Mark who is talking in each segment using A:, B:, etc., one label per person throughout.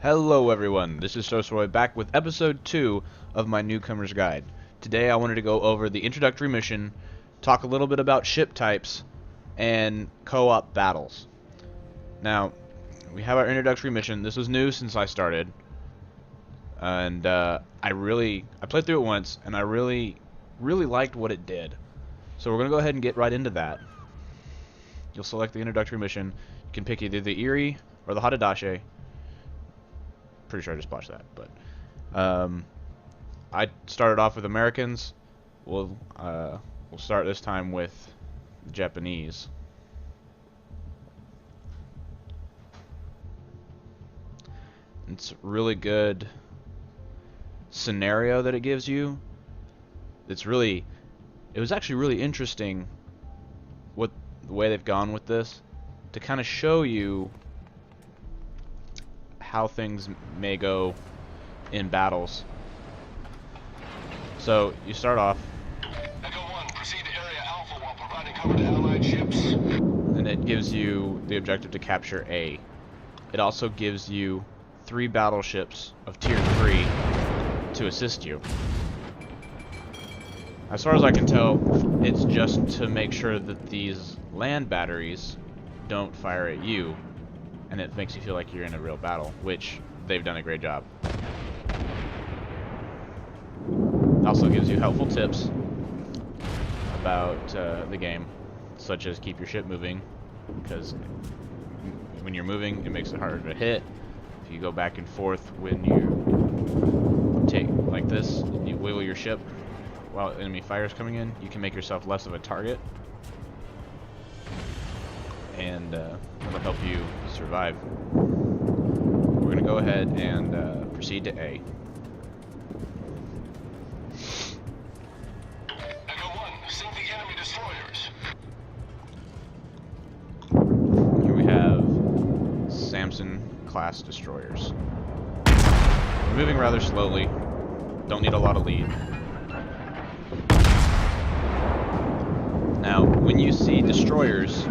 A: Hello everyone, this is Shosroy back with episode 2 of my Newcomer's Guide. Today I wanted to go over the introductory mission, talk a little bit about ship types, and co-op battles. Now, we have our introductory mission. This was new since I started, and I played through it once, and I really liked what it did. So we're going to go ahead and get right into that. You'll select the introductory mission. You can pick either the Eerie or the Hadadashi. Pretty sure I just botched that, but I started off with Americans. We'll start this time with the Japanese. It's a really good scenario that it gives you. It was actually really interesting the way they've gone with this to kind of show you how things may go in battles. So you start off,
B: Echo 1, proceed to Area Alpha while providing cover to Allied ships.
A: and it gives you the objective to capture A. It also gives you 3 battleships of Tier 3 to assist you. As far as I can tell, it's just to make sure that these land batteries don't fire at you, and it makes you feel like you're in a real battle, which they've done a great job. It also gives you helpful tips about the game, such as keep your ship moving, because when you're moving, it makes it harder to hit. If you go back and forth when you take like this, and you wiggle your ship while enemy fire is coming in, you can make yourself less of a target, and it'll help you survive. We're going to go ahead and proceed to A.
B: Echo 1, sink the enemy destroyers.
A: Here we have Samson class destroyers. We're moving rather slowly, don't need a lot of lead. Now, when you see destroyers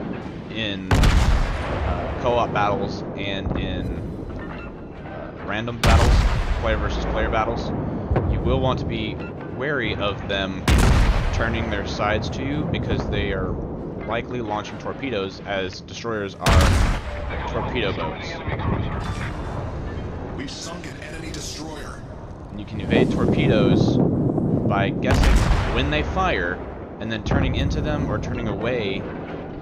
A: in co-op battles and in random battles, player versus player battles, you will want to be wary of them turning their sides to you, because they are likely launching torpedoes, as destroyers are torpedo boats.
B: We've sunk an enemy destroyer.
A: And you can evade torpedoes by guessing when they fire and then turning into them or turning away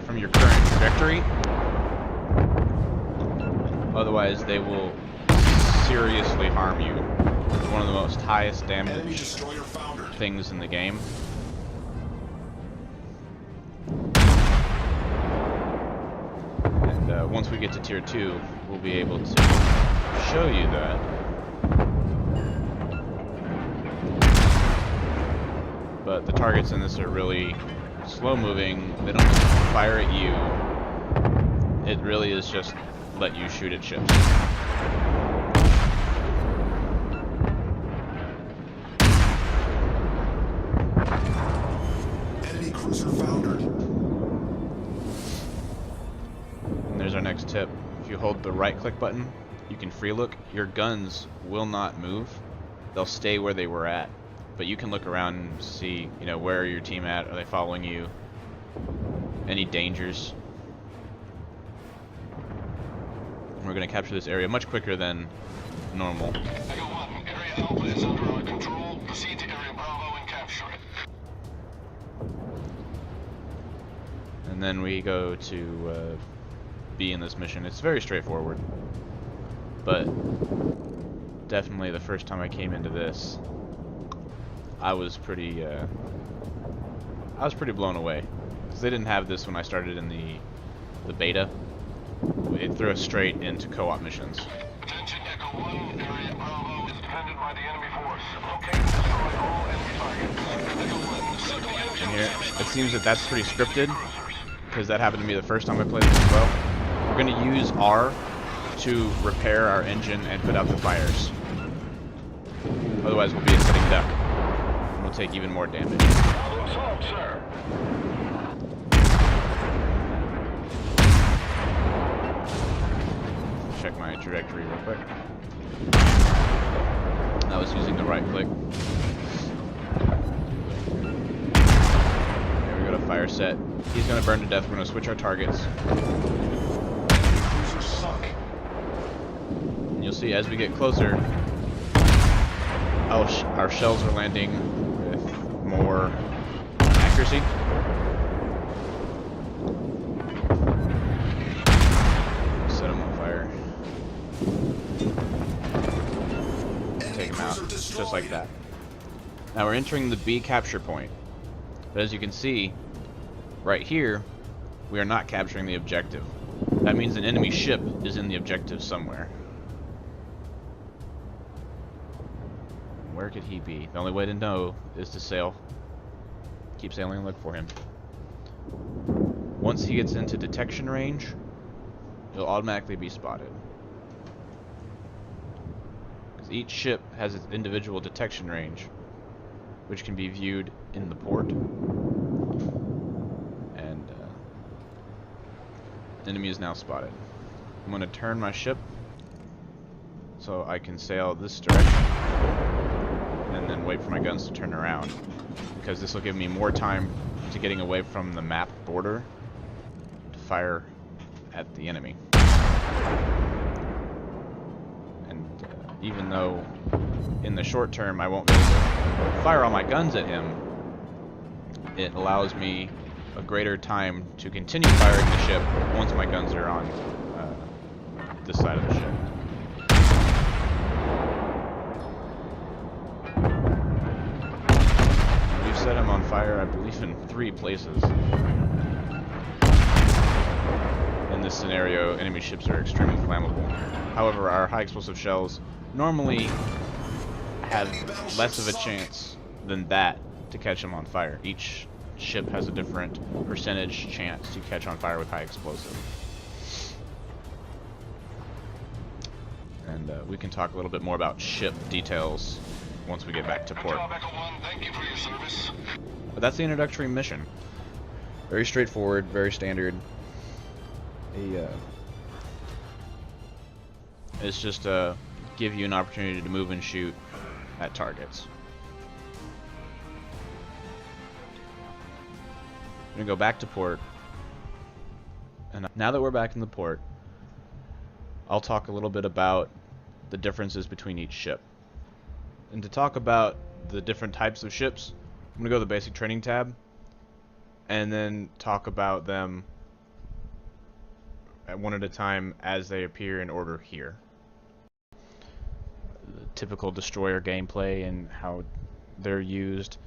A: from your current trajectory. Otherwise, they will seriously harm you. It's one of the most highest damage things in the game. And once we get to Tier 2, we'll be able to show you that. But the targets in this are really slow moving. They don't fire at you. It really is just let you shoot at ships.
B: Enemy cruiser foundered.
A: And there's our next tip. If you hold the right click button, you can free look. Your guns will not move. They'll stay where they were at. But you can look around and see, where are your team at? Are they following you? Any dangers? We're going to capture this area much quicker than normal.
B: Echo 1, Area Alpha is under our control. Proceed to Area Bravo and capture it.
A: And then we go to B in this mission. It's very straightforward. But definitely the first time I came into this, I was pretty blown away, because they didn't have this when I started in the beta. It threw us straight into co-op missions.
B: Attention, Echo 1, Area Bravo is defended by the enemy force. Locate and destroy all enemy targets. Echo 1, sink the enemy.
A: And here, it seems that that's pretty scripted, because that happened to me the first time I played this as well. We're going to use R to repair our engine and put out the fires. Otherwise, we'll be a sitting duck. We'll take even more damage.
B: Problem solved, sir.
A: check my introductory real quick. I was using the right click. There we go to fire set. He's gonna burn to death. We're gonna switch our targets. And you'll see as we get closer, our shells are landing with more accuracy. Set them on fire. Take them out, just like that. Now we're entering the B capture point. But as you can see, right here, we are not capturing the objective. That means an enemy ship is in the objective somewhere. Where could he be? The only way to know is to sail. Keep sailing and look for him. Once he gets into detection range, he'll automatically be spotted. Because each ship has its individual detection range, which can be viewed in the port. And the enemy is now spotted. I'm going to turn my ship so I can sail this direction, and then wait for my guns to turn around, because this will give me more time to getting away from the map border to fire at the enemy. And even though in the short term I won't be able to fire all my guns at him, it allows me a greater time to continue firing the ship once my guns are on this side of the ship. We've set him on fire, I believe, in 3 places. In this scenario, enemy ships are extremely flammable. However, our high explosive shells normally have less of a chance than that to catch them on fire. Each ship has a different percentage chance to catch on fire with high explosive. And we can talk a little bit more about ship details once we get back to port.
B: Thank you for your service.
A: But that's the introductory mission. Very straightforward, very standard. It's just give you an opportunity to move and shoot at targets. I'm gonna go back to port, and now that we're back in the port, I'll talk a little bit about the differences between each ship. And to talk about the different types of ships, I'm gonna go to the basic training tab, and then talk about them one at a time as they appear in order here. The typical destroyer gameplay and how they're used.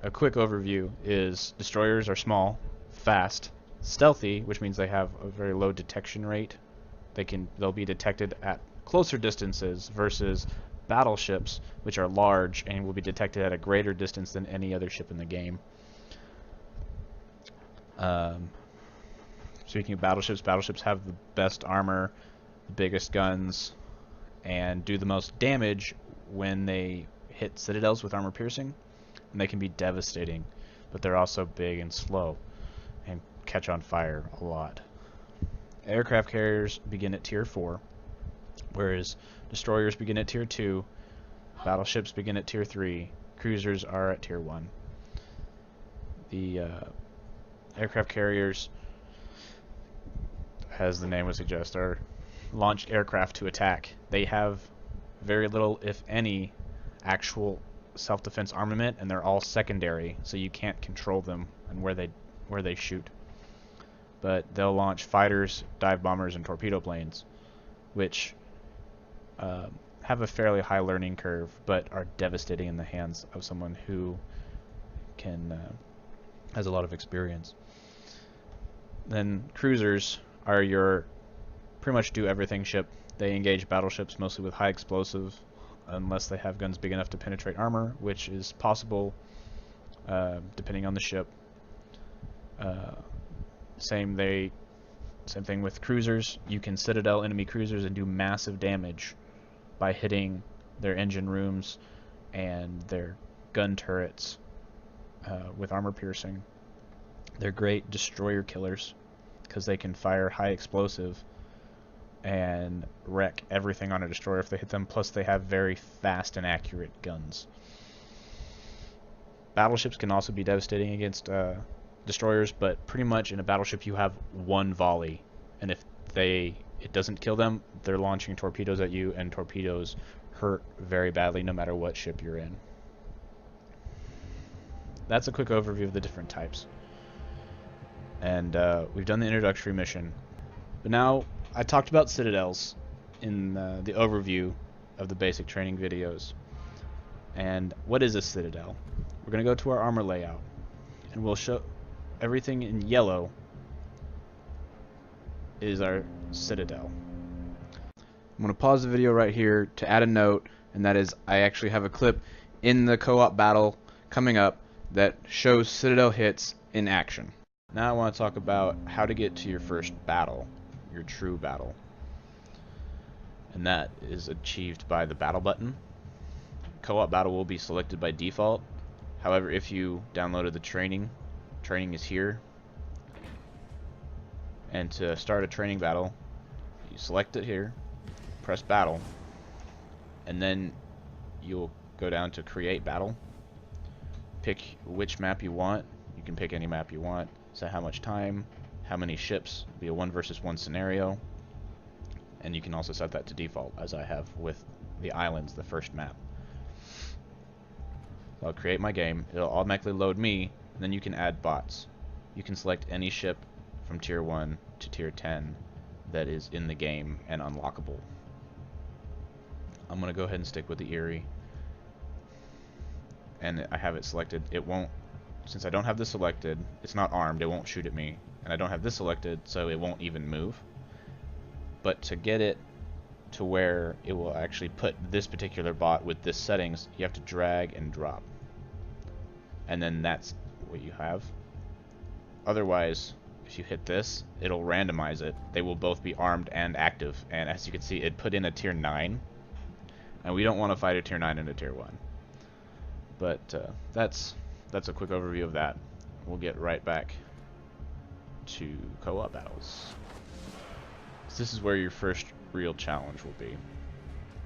A: A quick overview is destroyers are small, fast, stealthy, which means they have a very low detection rate. They'll be detected at closer distances versus battleships, which are large and will be detected at a greater distance than any other ship in the game. Speaking of battleships, battleships have the best armor, the biggest guns, and do the most damage when they hit citadels with armor piercing. And they can be devastating, but they're also big and slow and catch on fire a lot. Aircraft carriers begin at tier 4, whereas destroyers begin at tier 2, battleships begin at tier 3, cruisers are at tier 1. The aircraft carriers, as the name would suggest, are launched aircraft to attack. They have very little, if any, actual self-defense armament, and they're all secondary, so you can't control them and where they shoot. But they'll launch fighters, dive bombers, and torpedo planes, which have a fairly high learning curve, but are devastating in the hands of someone who has a lot of experience. Then cruisers are your pretty much do everything ship. They engage battleships mostly with high explosive, unless they have guns big enough to penetrate armor, which is possible depending on the ship. Same thing with cruisers. You can citadel enemy cruisers and do massive damage by hitting their engine rooms and their gun turrets with armor piercing. They're great destroyer killers. because they can fire high explosive and wreck everything on a destroyer if they hit them, plus they have very fast and accurate guns. Battleships can also be devastating against destroyers, but pretty much in a battleship you have one volley, and if it doesn't kill them, they're launching torpedoes at you, and torpedoes hurt very badly no matter what ship you're in. That's a quick overview of the different types. And we've done the introductory mission. But now, I talked about citadels in the overview of the basic training videos. And what is a citadel? We're going to go to our armor layout, and we'll show everything in yellow is our citadel. I'm going to pause the video right here to add a note, and that is I actually have a clip in the co-op battle coming up that shows citadel hits in action. Now I want to talk about how to get to your first battle, your true battle. And that is achieved by the battle button. Co-op battle will be selected by default. However, if you downloaded the training is here. And to start a training battle, you select it here, press battle, and then you'll go down to create battle. Pick which map you want. You can pick any map you want. Set how much time, how many ships. It'll be a 1 versus 1 scenario. And you can also set that to default, as I have with the islands, the first map. So I'll create my game. It'll automatically load me, and then you can add bots. You can select any ship from tier 1 to tier 10 that is in the game and unlockable. I'm going to go ahead and stick with the Erie. And I have it selected. It won't, since I don't have this selected, it's not armed, it won't shoot at me. And I don't have this selected, so it won't even move. But to get it to where it will actually put this particular bot with this settings, you have to drag and drop. And then that's what you have. Otherwise, if you hit this, it'll randomize it. They will both be armed and active. And as you can see, it put in a tier 9. And we don't want to fight a tier 9 and a tier 1. But that's a quick overview of that. We'll get right back to co-op battles. So this is where your first real challenge will be.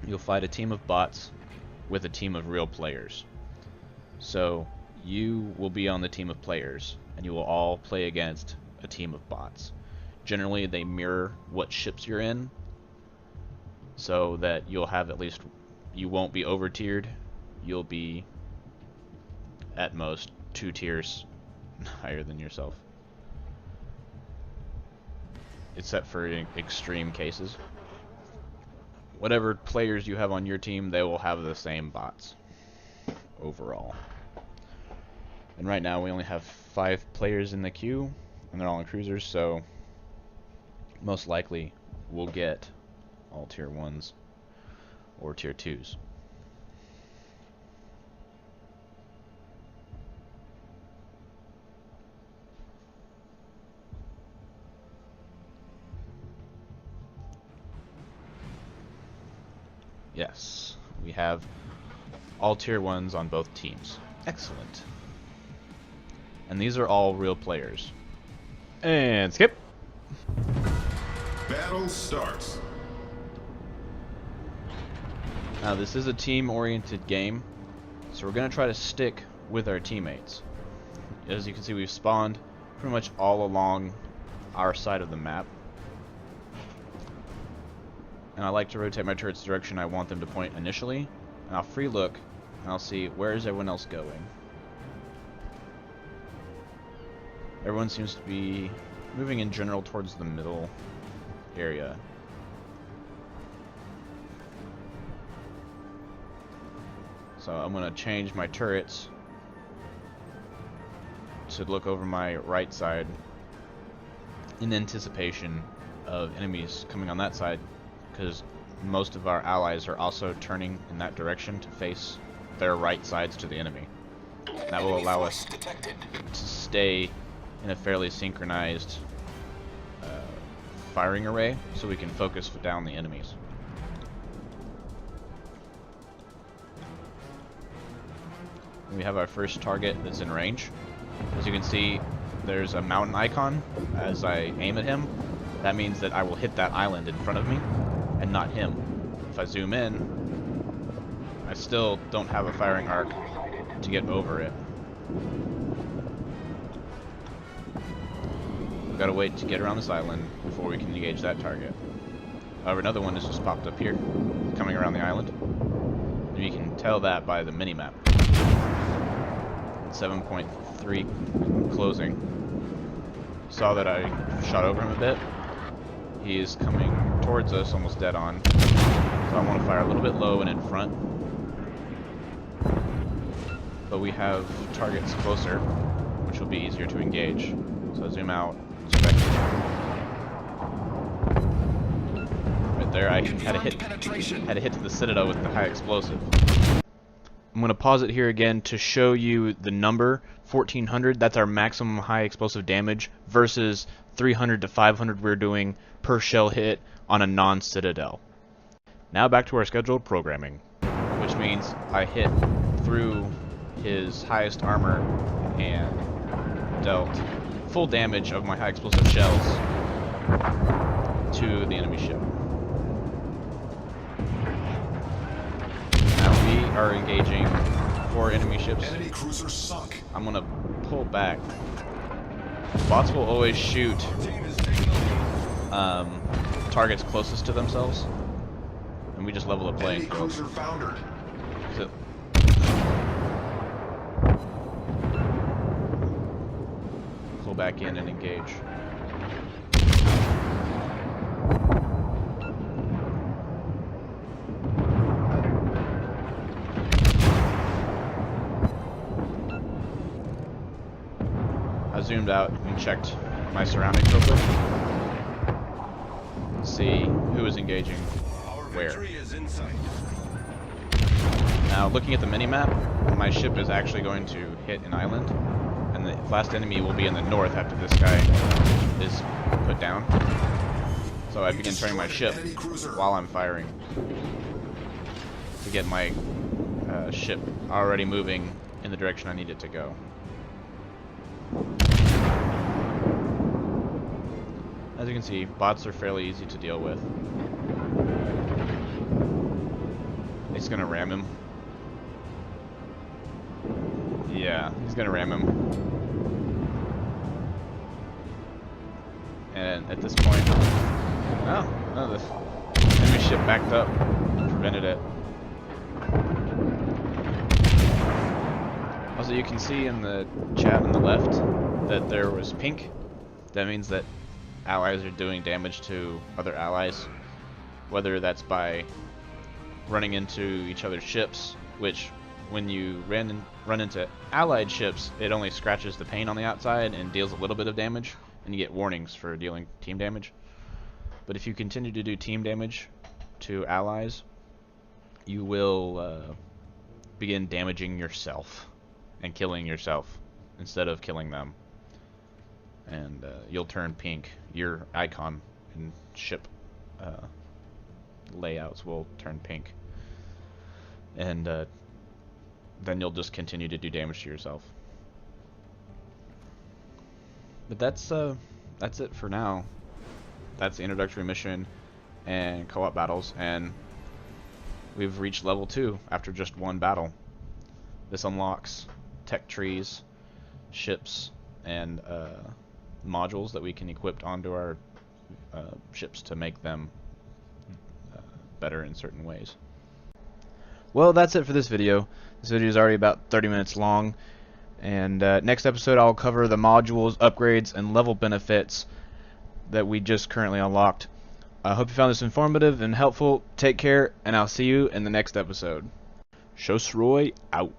A: You'll fight a team of bots with a team of real players. So you will be on the team of players, and you will all play against a team of bots. Generally, they mirror what ships you're in, so that you'll have at least, you won't be over tiered. You'll be at most 2 tiers higher than yourself. Except for extreme cases. Whatever players you have on your team, they will have the same bots overall. And right now we only have 5 players in the queue, and they're all in cruisers, so most likely we'll get all tier 1s or tier 2s. Yes, we have all tier 1s on both teams. Excellent. And these are all real players. And skip.
C: Battle starts.
A: Now this is a team-oriented game, so we're going to try to stick with our teammates. As you can see, we've spawned pretty much all along our side of the map. And I like to rotate my turrets the direction I want them to point initially. And I'll free look, and I'll see where is everyone else going. Everyone seems to be moving in general towards the middle area. So I'm going to change my turrets to look over my right side in anticipation of enemies coming on that side, because most of our allies are also turning in that direction to face their right sides to the enemy. That will allow us to stay in a fairly synchronized firing array, so we can focus down the enemies. And we have our first target that's in range. As you can see, there's a mountain icon as I aim at him. That means that I will hit that island in front of me and not him. If I zoom in, I still don't have a firing arc to get over it. We've got to wait to get around this island before we can engage that target. However, another one has just popped up here, coming around the island. And you can tell that by the mini-map. 7.3 closing. Saw that I shot over him a bit. He is coming towards us, almost dead on. So I want to fire a little bit low and in front. But we have targets closer, which will be easier to engage. So I zoom out. Right there, I had a hit to the Citadel with the high explosive. I'm going to pause it here again to show you the number 1400. That's our maximum high explosive damage versus 300 to 500 we're doing per shell hit on a non-Citadel. Now back to our scheduled programming, which means I hit through his highest armor and dealt full damage of my high explosive shells to the enemy ship. Now we are engaging 4 enemy ships.
C: Enemy cruiser sunk.
A: I'm gonna pull back. Bots will always shoot targets closest to themselves, and we just level the playing field.
C: Cruiser foundered.
A: So, pull back in and engage. I zoomed out and checked my surroundings real quick. See who is engaging where. Now, looking at the mini-map, my ship is actually going to hit an island, and the last enemy will be in the north after this guy is put down. So I begin turning my ship while I'm firing to get my ship already moving in the direction I need it to go. As you can see, bots are fairly easy to deal with. He's gonna ram him. Yeah, he's gonna ram him. And at this point, no, the enemy ship backed up, prevented it. Also, you can see in the chat on the left that there was pink. That means that allies are doing damage to other allies, whether that's by running into each other's ships, which when you run into allied ships, it only scratches the paint on the outside and deals a little bit of damage, and you get warnings for dealing team damage. But if you continue to do team damage to allies, you will begin damaging yourself and killing yourself instead of killing them. And you'll turn pink. Your icon and ship layouts will turn pink. And then you'll just continue to do damage to yourself. But that's it for now. That's the introductory mission and co-op battles, and we've reached level 2 after just one battle. This unlocks tech trees, ships, and modules that we can equip onto our ships to make them better in certain ways. Well, that's it for this video. This video is already about 30 minutes long, and next episode I'll cover the modules, upgrades, and level benefits that we just currently unlocked. I hope you found this informative and helpful. Take care, and I'll see you in the next episode. Shosroy out.